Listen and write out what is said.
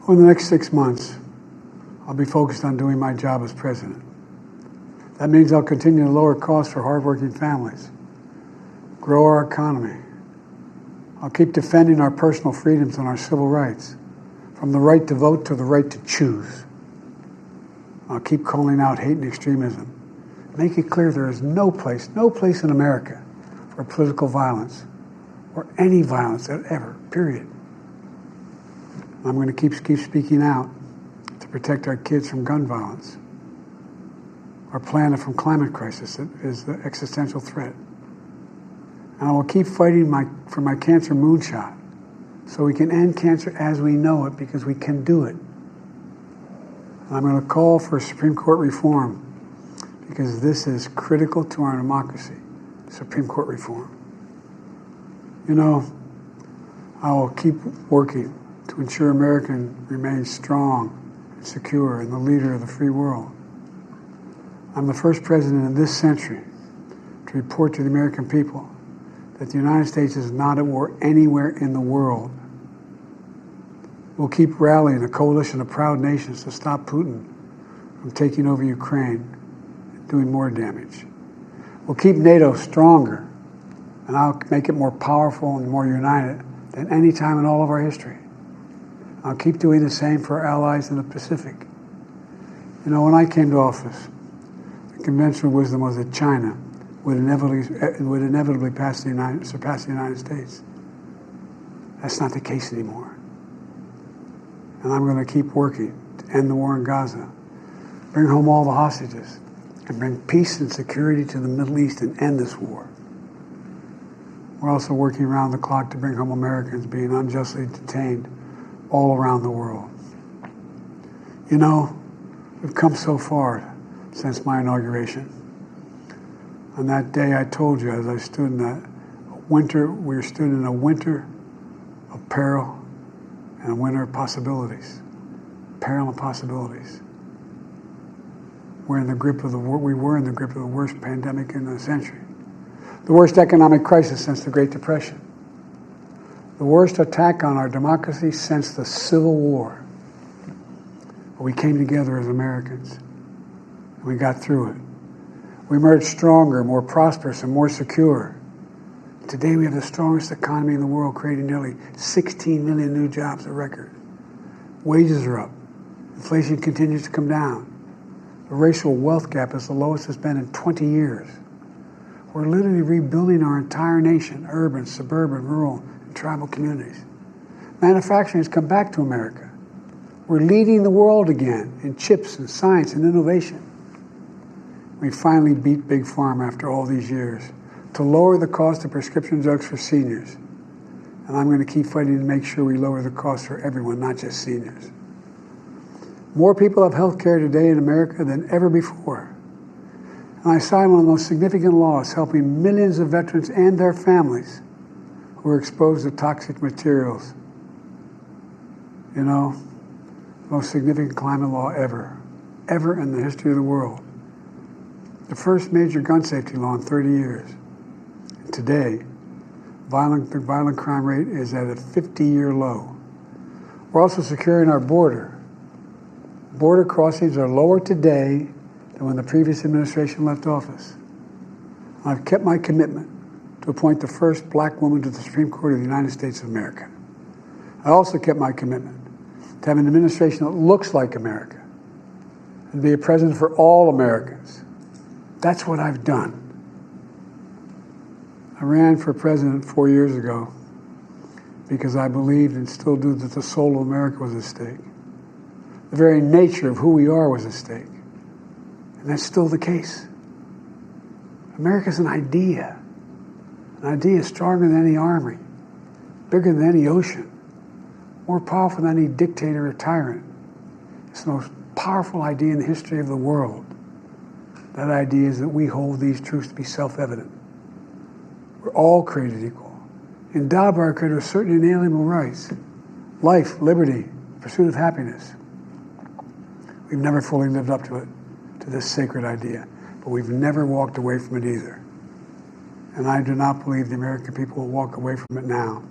Over the next 6 months, I'll be focused on doing my job as president. That means I'll continue to lower costs for hardworking families, grow our economy. I'll keep defending our personal freedoms and our civil rights, from the right to vote to the right to choose. I'll keep calling out hate and extremism. Make it clear there is no place in America for political violence or any violence ever, period. I'm going to keep speaking out to protect our kids from gun violence, our planet from climate crisis that is the existential threat. And I will keep fighting for my cancer moonshot so we can end cancer as we know it, because we can do it. And I'm going to call for Supreme Court reform, because this is critical to our democracy, Supreme Court reform. You know, I will keep working to ensure America remains strong and secure and the leader of the free world. I'm the first president in this century to report to the American people that the United States is not at war anywhere in the world. We'll keep rallying a coalition of proud nations to stop Putin from taking over Ukraine and doing more damage. We'll keep NATO stronger, and I'll make it more powerful and more united than any time in all of our history. I'll keep doing the same for our allies in the Pacific. You know, when I came to office, the conventional wisdom was that China would inevitably surpass the United States. That's not the case anymore. And I'm going to keep working to end the war in Gaza, bring home all the hostages, and bring peace and security to the Middle East and end this war. We're also working around the clock to bring home Americans being unjustly detained all around the world. You know, we've come so far since my inauguration. On that day, I told you, as I stood in that winter, we stood in a winter of peril and a winter of possibilities. Peril and possibilities. We were in the grip of the worst pandemic in the century. The worst economic crisis since the Great Depression. The worst attack on our democracy since the Civil War. But we came together as Americans, and we got through it. We emerged stronger, more prosperous, and more secure. Today we have the strongest economy in the world, creating nearly 16 million new jobs, a record. Wages are up. Inflation continues to come down. The racial wealth gap is the lowest it's been in 20 years. We're literally rebuilding our entire nation, urban, suburban, rural, and tribal communities. Manufacturing has come back to America. We're leading the world again in chips and science and innovation. We finally beat Big Pharma after all these years to lower the cost of prescription drugs for seniors. And I'm going to keep fighting to make sure we lower the cost for everyone, not just seniors. More people have health care today in America than ever before. And I signed one of the most significant laws helping millions of veterans and their families who were exposed to toxic materials. You know, the most significant climate law ever in the history of the world. The first major gun safety law in 30 years. And today, the violent crime rate is at a 50-year low. We're also securing our border. Border crossings are lower today than when the previous administration left office. I've kept my commitment to appoint the first black woman to the Supreme Court of the United States of America. I also kept my commitment to have an administration that looks like America and be a president for all Americans. That's what I've done. I ran for president 4 years ago because I believed and still do that the soul of America was at stake. The very nature of who we are was at stake. And that's still the case. America's an idea. An idea stronger than any army, bigger than any ocean, more powerful than any dictator or tyrant. It's the most powerful idea in the history of the world. That idea is that we hold these truths to be self-evident. We're all created equal, endowed by our Creator with certain inalienable rights: life, liberty, pursuit of happiness. We've never fully lived up to it, to this sacred idea, but we've never walked away from it either. And I do not believe the American people will walk away from it now.